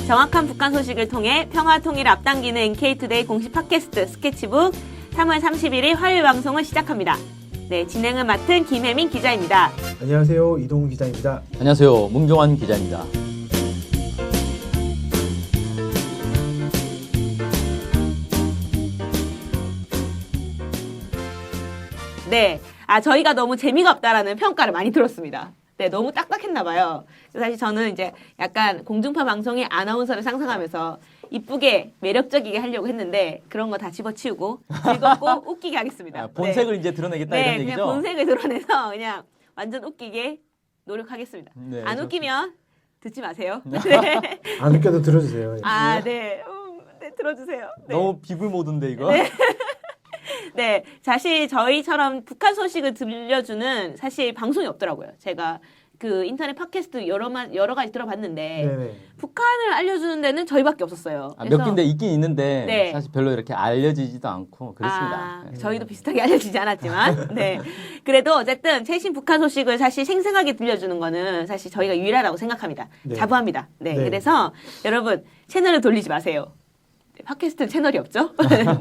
정확한 북한 소식을 통해 평화 통일을 앞당기는 NK투데이 공식 팟캐스트 스케치북 3월 31일 화요일 방송을 시작합니다. 네, 진행을 맡은 김혜민 기자입니다. 안녕하세요. 이동훈 기자입니다. 안녕하세요. 문경환 기자입니다. 네, 저희가 너무 재미가 없다라는 평가를 많이 들었습니다. 네, 너무 딱딱했나 봐요. 사실 저는 이제 약간 공중파 방송의 아나운서를 상상하면서 이쁘게 매력적이게 하려고 했는데 그런 거 다 집어치우고 즐겁고 웃기게 하겠습니다. 본색을 이제 드러내겠다 이런 얘기죠? 그냥 본색을 드러내서 그냥 완전 웃기게 노력하겠습니다. 네, 안 웃기면 듣지 마세요. 네. 안 웃겨도 들어주세요. 네. 네, 들어주세요. 네. 너무 비굴 모드인데 이거? 네. 네, 사실 저희처럼 북한 소식을 들려주는 사실 방송이 없더라고요. 제가 그 인터넷 팟캐스트 여러 가지 들어봤는데 네네. 북한을 알려주는 데는 저희밖에 없었어요. 몇 군데 있긴 있는데 네. 사실 별로 이렇게 알려지지도 않고 그렇습니다. 저희도 비슷하게 알려지지 않았지만 네. 그래도 어쨌든 최신 북한 소식을 사실 생생하게 들려주는 거는 사실 저희가 유일하다고 생각합니다. 네. 자부합니다. 네. 네. 그래서 여러분 채널을 돌리지 마세요. 팟캐스트 채널이 없죠?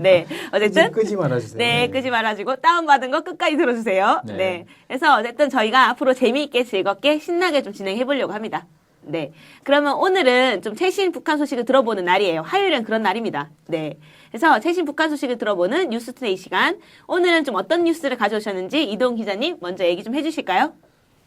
네. 어쨌든. 끄지 말아주세요. 네, 끄지 말아주고, 다운받은 거 끝까지 들어주세요. 네. 네. 그래서 어쨌든 저희가 앞으로 재미있게 즐겁게 신나게 좀 진행해보려고 합니다. 네. 그러면 오늘은 좀 최신 북한 소식을 들어보는 날이에요. 화요일은 그런 날입니다. 네. 그래서 최신 북한 소식을 들어보는 뉴스투데이 시간. 오늘은 좀 어떤 뉴스를 가져오셨는지 이동 기자님 먼저 얘기 좀 해주실까요?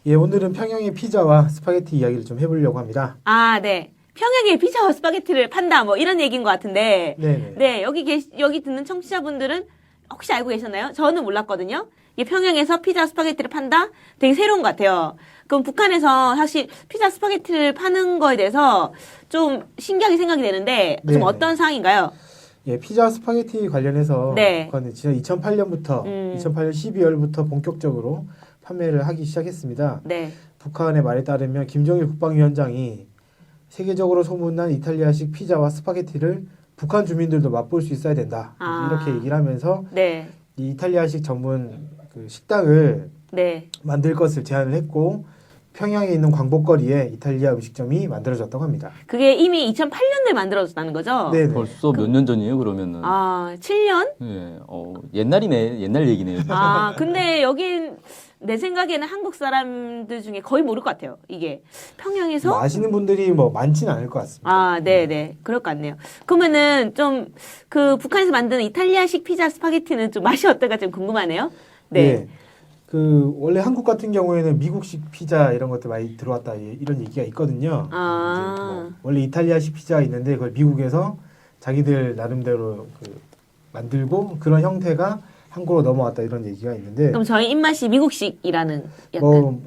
예, 오늘은 평양의 피자와 스파게티 이야기를 좀 해보려고 합니다. 네. 평양에 피자와 스파게티를 판다 뭐 이런 얘기인 것 같은데 네네. 네 여기 듣는 청취자분들은 혹시 알고 계셨나요? 저는 몰랐거든요. 이게 평양에서 피자 스파게티를 판다? 되게 새로운 것 같아요. 그럼 북한에서 사실 피자 스파게티를 파는 거에 대해서 좀 신기하게 생각이 되는데 좀 네네. 어떤 상황인가요? 예, 피자 스파게티 관련해서 네. 북한은 지난 2008년부터 2008년 12월부터 본격적으로 판매를 하기 시작했습니다. 네. 북한의 말에 따르면 김정일 국방위원장이 세계적으로 소문난 이탈리아식 피자와 스파게티를 북한 주민들도 맛볼 수 있어야 된다. 이렇게 얘기를 하면서 네. 이 이탈리아식 전문 그 식당을 네. 만들 것을 제안을 했고 평양에 있는 광복거리에 이탈리아 음식점이 만들어졌다고 합니다. 그게 이미 2008년도에 만들어졌다는 거죠? 네. 벌써 몇 년 전이에요 그러면은? 7년? 예, 옛날이네. 옛날 얘기네요. 근데 여긴 내 생각에는 한국 사람들 중에 거의 모를 것 같아요. 이게 평양에서 뭐 아시는 분들이 뭐 많지는 않을 것 같습니다. 네네. 그럴 것 같네요. 그러면은 좀 그 북한에서 만드는 이탈리아식 피자 스파게티는 좀 맛이 어떨까 좀 궁금하네요. 네. 예. 그 원래 한국 같은 경우에는 미국식 피자 이런 것들 많이 들어왔다 이런 얘기가 있거든요. 이제 뭐 원래 이탈리아식 피자가 있는데 그걸 미국에서 자기들 나름대로 그 만들고 그런 형태가 한국으로 넘어왔다 이런 얘기가 있는데 그럼 저희 입맛이 미국식이라는 약간 뭐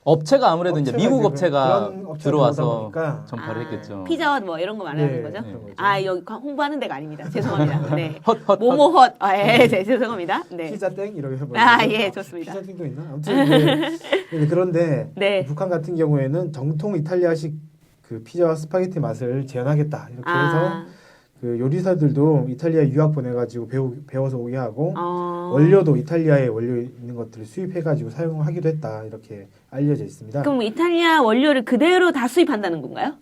아무래도 아무래도 이제 미국 업체가 그런 업체가 들어와서 들어오다 보니까 전파를 했겠죠. 피자헛 뭐 이런 거 말하는 네, 거죠? 그런 거죠. 여기 홍보하는 데가 아닙니다. 죄송합니다. 네. 헛. 모모헛. 네, 죄송합니다. 네. 피자 땡 이렇게 해버리죠. 예, 좋습니다. 피자 땡도 있나? 아무튼 네, 그런데 네. 북한 같은 경우에는 정통 이탈리아식 그 피자와 스파게티 맛을 재현하겠다 이렇게 해서 그 요리사들도 이탈리아 유학 보내가지고 배워서 오게 하고 원료도 이탈리아에 원료 있는 것들을 수입해가지고 사용하기도 했다 이렇게 알려져 있습니다. 그럼 이탈리아 원료를 그대로 다 수입한다는 건가요?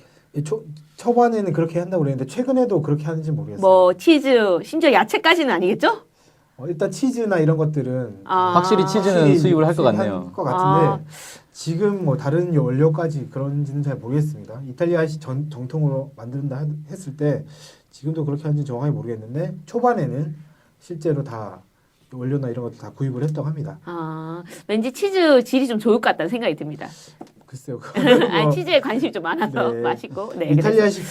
초반에는 그렇게 한다고 그랬는데 최근에도 그렇게 하는지 모르겠어요. 뭐 치즈, 심지어 야채까지는 아니겠죠? 일단 치즈나 이런 것들은 확실히 치즈는 수입을 할 것 같네요. 것 같은데 지금 뭐 다른 원료까지 그런지는 잘 모르겠습니다. 이탈리아식 정통으로 만든다 했을 때 지금도 그렇게 하는지 정확히 모르겠는데 초반에는 실제로 다 원료나 이런 것도 다 구입을 했다고 합니다. 왠지 치즈 질이 좀 좋을 것 같다는 생각이 듭니다. 글쎄요. 치즈에 관심이 좀 많아서 네. 맛있고. 네, 이탈리아식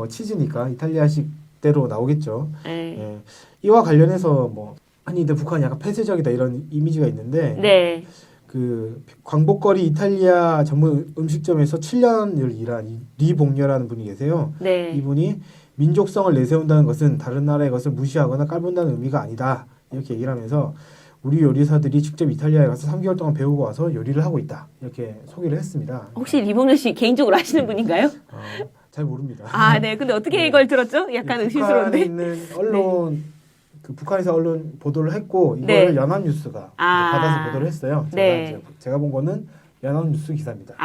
치즈니까 이탈리아식대로 나오겠죠. 네. 예. 이와 관련해서 근데 북한이 약간 폐쇄적이다 이런 이미지가 있는데 네. 그 광복거리 이탈리아 전문 음식점에서 7년을 일한 리봉녀라는 분이 계세요. 네. 이분이 민족성을 내세운다는 것은 다른 나라의 것을 무시하거나 깔본다는 의미가 아니다. 이렇게 얘기를 하면서 우리 요리사들이 직접 이탈리아에 가서 3개월 동안 배우고 와서 요리를 하고 있다. 이렇게 소개를 했습니다. 혹시 리봉렬 씨 개인적으로 아시는 분인가요? 잘 모릅니다. 네. 근데 어떻게 이걸 들었죠? 약간 의심스러운데. 북한에 있는 언론, 그 북한에서 언론 보도를 했고 이거를 연합뉴스가 받아서 보도를 했어요. 네. 제가 본 거는 연합뉴스 기사입니다.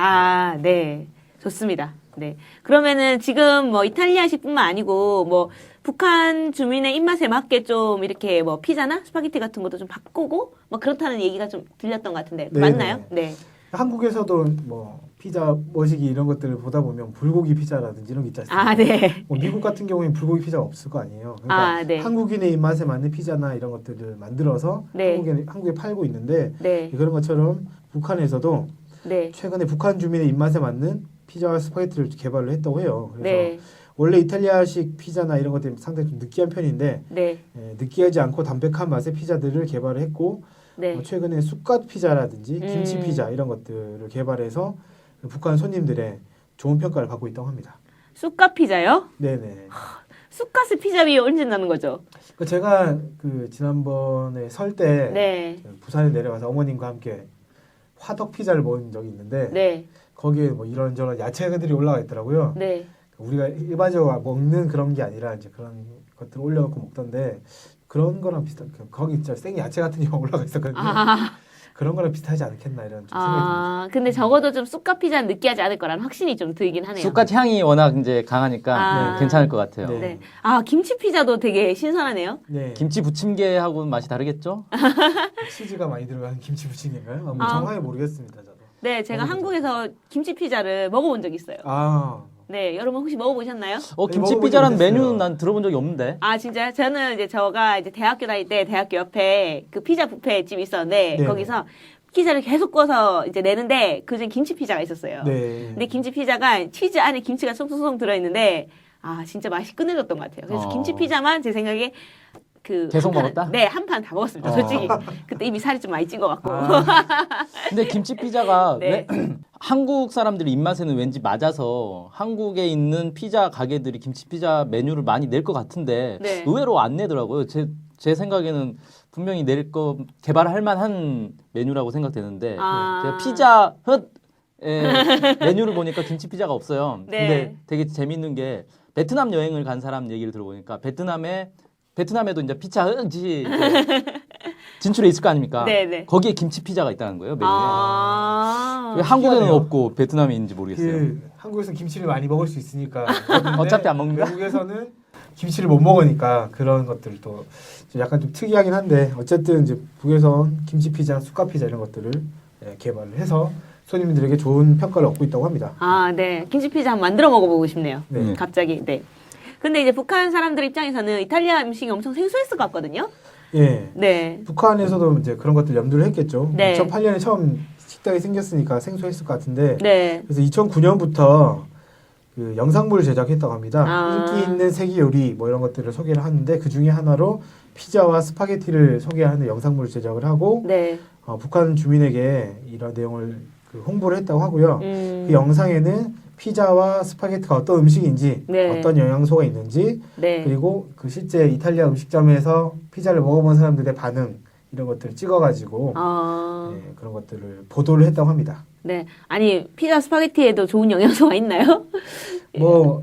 네. 좋습니다. 네. 그러면은 지금 뭐 이탈리아식뿐만 아니고 뭐 북한 주민의 입맛에 맞게 좀 이렇게 뭐 피자나 스파게티 같은 것도 좀 바꾸고 뭐 그렇다는 얘기가 좀 들렸던 것 같은데 네, 맞나요? 네. 네. 한국에서도 뭐 피자 머시기 이런 것들을 보다 보면 불고기 피자라든지 이런 게 있지 않습니까? 아, 네. 뭐 미국 같은 경우에는 불고기 피자가 없을 거 아니에요. 그러니까 아, 네. 한국인의 입맛에 맞는 피자나 이런 것들을 만들어서 네. 한국에 팔고 있는데 네. 그런 것처럼 북한에서도 네. 최근에 북한 주민의 입맛에 맞는 피자와 스파게티를 개발을 했다고 해요. 그래서 네. 원래 이탈리아식 피자나 이런 것들이 상당히 좀 느끼한 편인데 네. 느끼하지 않고 담백한 맛의 피자들을 개발을 했고 네. 최근에 쑥갓 피자라든지 김치 피자 이런 것들을 개발해서 북한 손님들의 좋은 평가를 받고 있다고 합니다. 쑥갓 피자요? 네네. 쑥갓을 피자 위에 얹는다는 거죠? 제가 그 지난번에 설 때 네. 부산에 내려가서 어머님과 함께 화덕 피자를 먹은 적이 있는데 네. 거기에 뭐 이런저런 야채들이 올라가 있더라고요. 네. 우리가 일반적으로 먹는 그런 게 아니라 이제 그런 것들 올려놓고 먹던데 그런 거랑 비슷한 거기 진짜 생 야채 같은 게 올라가 있었거든요. 아. 그런 거랑 비슷하지 않겠나 이런 좀 생각이 듭니다. 아, 근데 적어도 좀 쑥갓 피자는 느끼하지 않을 거라는 확신이 좀 들긴 하네요. 쑥갓 향이 워낙 이제 강하니까 아. 괜찮을 것 같아요. 네. 네. 아, 김치 피자도 되게 신선하네요. 네. 김치 부침개하고는 맛이 다르겠죠? 치즈가 많이 들어간 김치 부침개인가요? 뭐 아. 정확히 모르겠습니다. 저도. 네, 제가 먹어보죠. 한국에서 김치 피자를 먹어본 적이 있어요. 아, 네, 여러분 혹시 먹어보셨나요? 김치 먹어보지 피자라는 못했어요. 메뉴는 난 들어본 적이 없는데. 아, 진짜요? 저는 이제 제가 이제 대학교 다닐 때 대학교 옆에 그 피자 뷔페 집이 있었는데 네. 거기서 피자를 계속 구워서 이제 내는데 그중 김치 피자가 있었어요. 네. 근데 김치 피자가 치즈 안에 김치가 송송송 들어있는데 아, 진짜 맛이 끝내줬던 것 같아요. 그래서 김치 피자만 제 생각에 그 계속 한 판은- 먹었다? 네, 한 판 다 먹었습니다. 솔직히. 그때 이미 살이 좀 많이 찐 것 같고. 아, 근데 김치 피자가 네. 왜 한국 사람들이 입맛에는 왠지 맞아서 한국에 있는 피자 가게들이 김치 피자 메뉴를 많이 낼 것 같은데 네. 의외로 안 내더라고요. 제 생각에는 분명히 낼 거 개발할 만한 메뉴라고 생각되는데 아. 제가 피자 헛의 메뉴를 보니까 김치 피자가 없어요. 네. 근데 되게 재밌는 게 베트남 여행을 간 사람 얘기를 들어보니까 베트남에도 이제 피자 헛이 진출해 있을 거 아닙니까? 네네. 거기에 김치 피자가 있다는 거예요, 메뉴에. 아. 왜 한국에는 신기하네요. 없고 베트남에 있는지 모르겠어요. 한국에서는 김치를 많이 먹을 수 있으니까. 어차피 안 먹는다? 외국에서는 김치를 못 먹으니까 그런 것들도 약간 좀 특이하긴 한데 어쨌든 이제 북에서 김치 피자, 쑥갓 피자 이런 것들을 개발을 해서 손님들에게 좋은 평가를 얻고 있다고 합니다. 아, 네. 김치 피자 한번 만들어 먹어보고 싶네요. 네. 갑자기. 네. 근데 이제 북한 사람들 입장에서는 이탈리아 음식이 엄청 생소했을 것 같거든요. 예. 네. 북한에서도 이제 그런 것들 염두를 했겠죠. 네. 2008년에 처음 식당이 생겼으니까 생소했을 것 같은데 네. 그래서 2009년부터 그 영상물을 제작했다고 합니다. 아. 인기 있는 세계 요리 뭐 이런 것들을 소개를 하는데 그 중에 하나로 피자와 스파게티를 소개하는 영상물을 제작을 하고 네. 북한 주민에게 이런 내용을 그 홍보를 했다고 하고요. 그 음. 영상에는 피자와 스파게티가 어떤 음식인지 네. 어떤 영양소가 있는지 네. 그리고 그 실제 이탈리아 음식점에서 피자를 먹어본 사람들의 반응 이런 것들을 찍어가지고 그런 것들을 보도를 했다고 합니다. 네. 아니, 피자 스파게티에도 좋은 영양소가 있나요? 뭐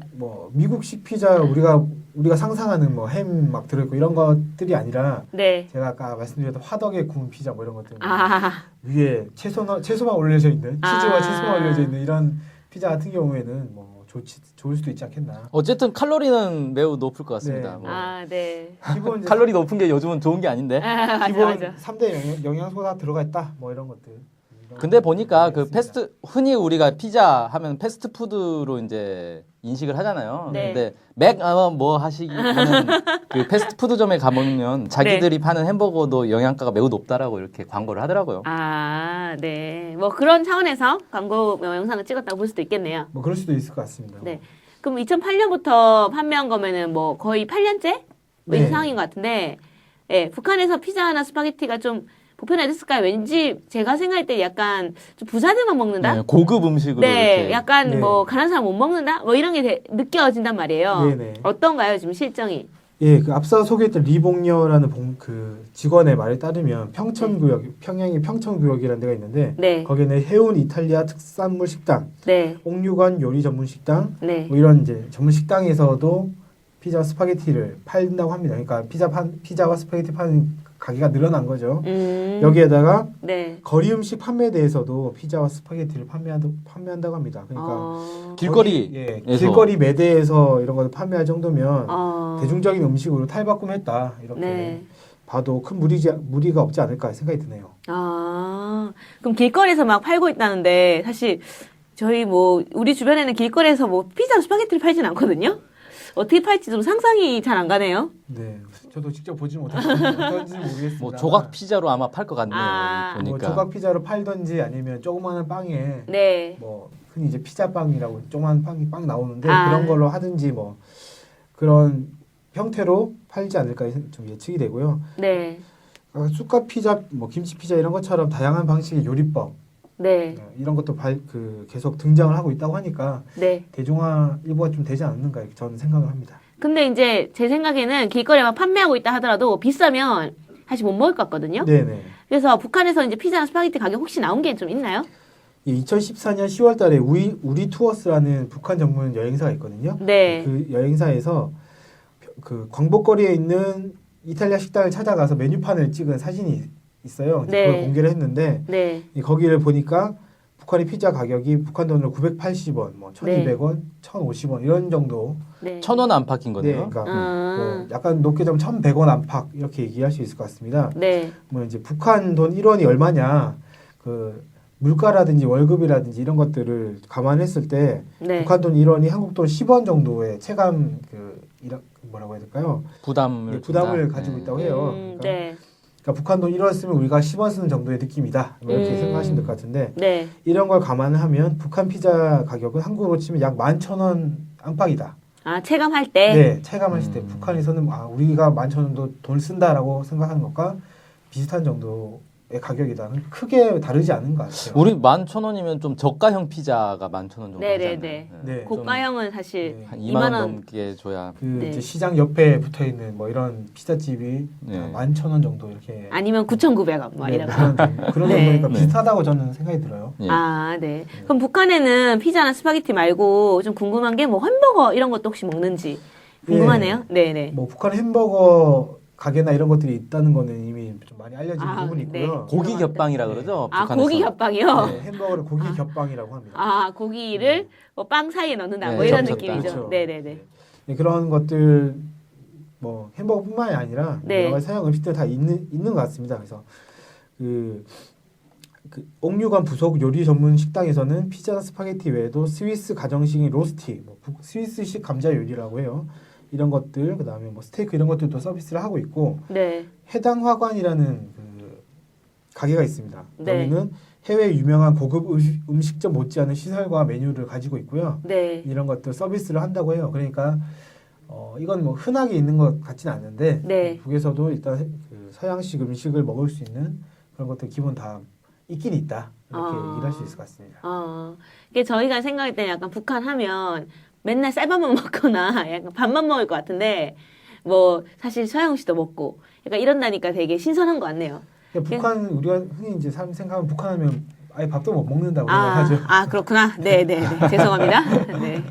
미국식 피자 우리가 상상하는 뭐 햄 막 들어있고 이런 것들이 아니라 네. 제가 아까 말씀드렸던 화덕에 구운 피자 뭐 이런 것들 아. 위에 채소만 올려져 있는 치즈와 아. 채소만 올려져 있는 이런 피자 같은 경우에는 뭐 좋을 수도 있지 않겠나. 어쨌든 칼로리는 매우 높을 것 같습니다. 네. 뭐. 아, 네. 기본 이제 칼로리 높은 게 요즘은 좋은 게 아닌데. 아, 맞아, 기본 맞아. 3대 영양소가 들어가 있다. 뭐 이런 것들. 근데 보니까 그 있습니다. 흔히 우리가 피자 하면 패스트푸드로 이제 인식을 하잖아요. 네. 근데 뭐 하시기는 그 패스트푸드점에 가보면 자기들이 파는 햄버거도 영양가가 매우 높다라고 이렇게 광고를 하더라고요. 아, 네. 뭐 그런 차원에서 광고 영상을 찍었다고 볼 수도 있겠네요. 뭐 그럴 수도 있을 것 같습니다. 네. 그럼 2008년부터 판매한 거면은 뭐 거의 8년째? 뭐 네. 이 상황인 것 같은데, 예, 북한에서 피자나 스파게티가 좀 보편화됐을까요? 왠지 제가 생각할 때 약간 좀 부자들만 먹는다? 네, 고급 음식으로 네, 이렇게. 약간 네. 뭐 가난한 사람 못 먹는다? 뭐 이런 게 느껴진단 말이에요. 네네. 어떤가요, 지금 실정이? 예, 그 앞서 소개했던 리봉녀라는 그 직원의 말에 따르면 평양의 평천구역이라는 데가 있는데 네, 거기는 해운 이탈리아 특산물 식당, 네, 옥류관 요리 전문 식당, 네. 뭐 이런 이제 전문 식당에서도 피자 스파게티를 팔린다고 합니다. 그러니까 피자와 스파게티 파는 가게가 늘어난 거죠. 음. 여기에다가 네. 거리 음식 판매에 대해서도 피자와 스파게티를 판매한다고 합니다. 그러니까 길거리 길거리 매대에서 이런 걸 판매할 정도면 어. 대중적인 음식으로 탈바꿈했다 이렇게 네. 봐도 큰 무리가 없지 않을까 생각이 드네요. 아, 그럼 길거리에서 막 팔고 있다는데 사실 저희 뭐 우리 주변에는 길거리에서 뭐 피자, 스파게티를 팔진 않거든요. 어떻게 팔지 좀 상상이 잘 안 가네요. 네, 저도 직접 보지 못해서 어떤지 모르겠습니다. 뭐 조각 피자로 아마 팔 것 같네요. 아. 보니까. 뭐 조각 피자로 팔던지 아니면 조그마한 빵에 네. 뭐 흔히 이제 피자 빵이라고 조그마한 빵 나오는데 아. 그런 걸로 하든지 뭐 그런 형태로 팔지 않을까 좀 예측이 되고요. 네. 쑥갓 피자, 뭐 김치 피자 이런 것처럼 다양한 방식의 요리법 네. 이런 것도 계속 등장을 하고 있다고 하니까 네. 대중화 일부가 좀 되지 않는가 이렇게 저는 생각을 합니다. 근데 이제 제 생각에는 길거리에 막 판매하고 있다 하더라도 비싸면 사실 못 먹을 것 같거든요. 네네. 그래서 북한에서 이제 피자나 스파게티 가격 혹시 나온 게 좀 있나요? 2014년 10월달에 우리 투어스라는 북한 전문 여행사가 있거든요. 네. 그 여행사에서 그 광복거리에 있는 이탈리아 식당을 찾아가서 메뉴판을 찍은 사진이 있어요. 네. 그걸 공개를 했는데 네. 거기를 보니까 북한의 피자 가격이 북한 돈으로 980원, 뭐 1,200원, 1,050원 이런 정도. 네. 1,000원 안팎인 네, 거네요. 그러니까 아. 뭐 약간 높게 좀 1,100원 안팎 이렇게 얘기할 수 있을 것 같습니다. 네. 뭐 이제 북한 돈 1원이 얼마냐 그 물가라든지 월급이라든지 이런 것들을 감안했을 때 네. 북한 돈 1원이 한국 돈 10원 정도의 체감 뭐라고 해야 될까요? 부담을 부담을 준다. 가지고 네. 있다고 해요. 그러니까, 네. 그러니까 북한 돈 1원 쓰면 우리가 10원 쓰는 정도의 느낌이다. 뭐 이렇게 생각하시면 될 것 같은데 네. 이런 걸 감안을 하면 북한 피자 가격은 한국으로 치면 약 11,000원 안팎이다. 아, 체감할 때? 네, 체감하실 때 북한에서는 우리가 11,000원도 돈 쓴다라고 생각하는 것과 비슷한 정도의 가격이다는 크게 다르지 않은 것 같아요. 우리 11,000원이면 좀 저가형 피자가 11,000원 정도 네네네. 하잖아요. 네, 고가형은 사실 네. 한 2만 2만 원 원. 넘게 줘야. 그 네. 이제 시장 옆에 붙어 있는 뭐 이런 피자집이 네. 11,000원 정도 이렇게 아니면 9,900원 뭐 네, 이런 거. 그런 네. 정도니까 네. 비슷하다고 저는 생각이 들어요. 예. 아, 네. 그럼 북한에는 피자나 스파게티 말고 좀 궁금한 게 뭐 햄버거 이런 것도 혹시 먹는지 궁금하네요. 네네. 뭐 북한 햄버거 가게나 이런 것들이 있다는 거는 이미 좀 많이 알려진 아, 부분이 네. 있고요. 고기 겹빵이라 그러죠. 아, 북한에서. 고기 겹빵이요? 네, 햄버거를 고기 겹빵이라고 합니다. 아, 고기를 뭐 빵 사이에 넣는다 네, 뭐 이런 접쳤다. 느낌이죠. 그렇죠. 네네네. 네, 그런 것들 뭐 햄버거뿐만이 아니라 네. 여러 가지 서양 음식들 다 있는 것 같습니다. 그래서 그 옥류관 부속 요리 전문 식당에서는 피자나 스파게티 외에도 스위스 가정식인 로스티, 뭐 스위스식 감자 요리라고 해요. 이런 것들 그다음에 뭐 스테이크 이런 것들도 서비스를 하고 있고 네. 해당 화관이라는 그 가게가 있습니다. 네. 여기는 해외 유명한 고급 음식점 못지않은 시설과 메뉴를 가지고 있고요. 네. 이런 것들 서비스를 한다고 해요. 그러니까 이건 뭐 흔하게 있는 것 같지는 않은데 네. 북에서도 일단 그 서양식 음식을 먹을 수 있는 그런 것들 기본 다 있긴 있다 이렇게 얘기를 할 수 있을 것 같습니다. 이게 저희가 생각할 때는 약간 북한 하면 맨날 쌀밥만 먹거나 약간 밥만 먹을 것 같은데 뭐 사실 서양 음식도 먹고 약간 이런다니까 되게 신선한 것 같네요. 북한 우리가 흔히 이제 사람 생각하면 북한하면 아예 밥도 못 먹는다고 아, 생각하죠. 아 그렇구나. 네네네. 죄송합니다. 네.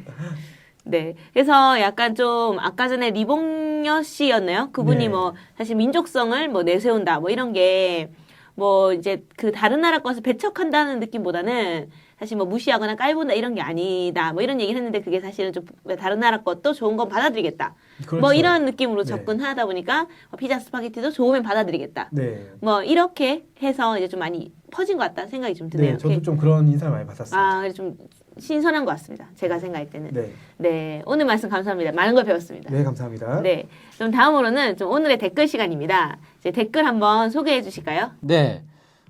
네. 그래서 약간 좀 아까 전에 리봉여 씨였나요? 그분이 네. 뭐 사실 민족성을 뭐 내세운다 뭐 이런 게 뭐 이제 그 다른 나라 것을 배척한다는 느낌보다는 사실 뭐 무시하거나 깔본다 이런 게 아니다 뭐 이런 얘기를 했는데 그게 사실은 좀 다른 나라 것도 좋은 건 받아들이겠다. 그렇죠. 뭐 이런 느낌으로 네. 접근하다 보니까 피자 스파게티도 좋으면 받아들이겠다. 네. 뭐 이렇게 해서 이제 좀 많이 퍼진 것 같다는 생각이 좀 드네요. 네, 저도 좀 그런 인사를 많이 받았습니다. 아, 그래서 좀 신선한 것 같습니다. 제가 생각할 때는. 네. 네, 오늘 말씀 감사합니다. 많은 걸 배웠습니다. 네, 감사합니다. 네, 그럼 다음으로는 좀 오늘의 댓글 시간입니다. 이제 댓글 한번 소개해 주실까요? 네.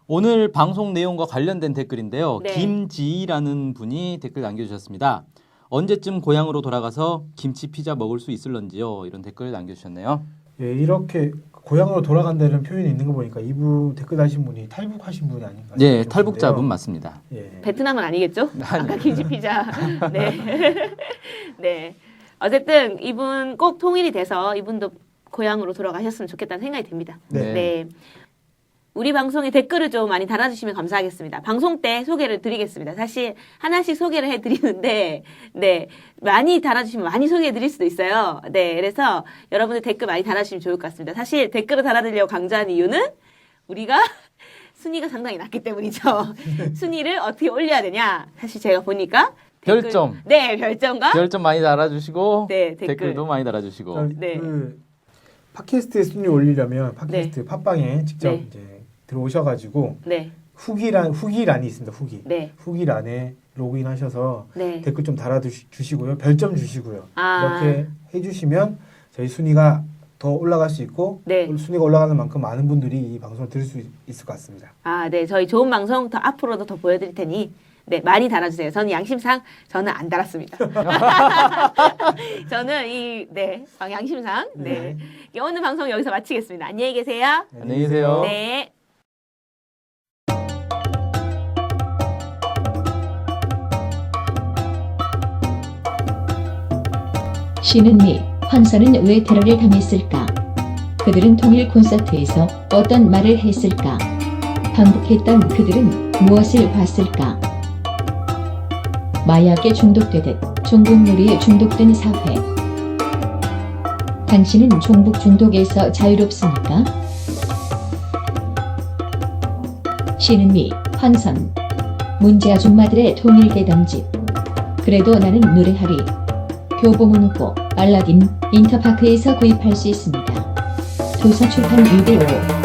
오늘 방송 내용과 관련된 댓글인데요. 네. 김지희라는 분이 댓글 남겨주셨습니다. 언제쯤 고향으로 돌아가서 김치 피자 먹을 수 있을런지요? 이런 댓글 남겨주셨네요. 예, 이렇게 고향으로 돌아간다는 표현이 있는 거 보니까 이분 댓글 다신 분이 탈북하신 분이 아닌가 네, 싶은데요. 탈북자분 맞습니다. 예. 베트남은 아니겠죠? 아니요. 아까 김치 피자. 네. 네. 어쨌든 이분 꼭 통일이 돼서 이분도 고향으로 돌아가셨으면 좋겠다는 생각이 듭니다. 네. 네. 우리 방송에 댓글을 좀 많이 달아주시면 감사하겠습니다. 방송 때 소개를 드리겠습니다. 사실 하나씩 소개를 해드리는데, 네, 많이 달아주시면 많이 소개해드릴 수도 있어요. 네, 그래서 여러분들 댓글 많이 달아주시면 좋을 것 같습니다. 사실 댓글을 달아드리려고 강조한 이유는 우리가 순위가 상당히 낮기 때문이죠. 순위를 어떻게 올려야 되냐? 사실 제가 보니까 별점. 네, 별점과 별점 많이 달아주시고 네, 댓글. 댓글도 많이 달아주시고. 네. 그 팟캐스트에 순위 올리려면 팟캐스트 팟빵에 직접 네. 이제 들어오셔가지고 네, 후기란이 있습니다. 후기. 네, 후기란에 로그인하셔서 네. 댓글 좀 달아주시고요. 별점 주시고요. 아. 이렇게 해주시면 저희 순위가 더 올라갈 수 있고 네. 순위가 올라가는 만큼 많은 분들이 이 방송을 들을 수 있을 것 같습니다. 아, 네. 저희 좋은 방송 더 앞으로도 더 보여드릴 테니, 네, 많이 달아주세요. 저는 양심상, 저는 안 달았습니다. 저는 양심상, 네. 오늘 방송 여기서 마치겠습니다. 안녕히 계세요. 안녕히 계세요. 네. 신은 미, 황선은 왜 테러를 당했을까? 그들은 통일 콘서트에서 어떤 말을 했을까? 반복했던 그들은 무엇을 봤을까? 마약에 중독되듯 종북 놀이에 중독된 사회. 당신은 종북 중독에서 자유롭습니까? 신은 미, 황선. 문제 아줌마들의 통일 대담집. 그래도 나는 노래하리. 교보문고, 알라딘, 인터파크에서 구입할 수 있습니다. 도서출판 615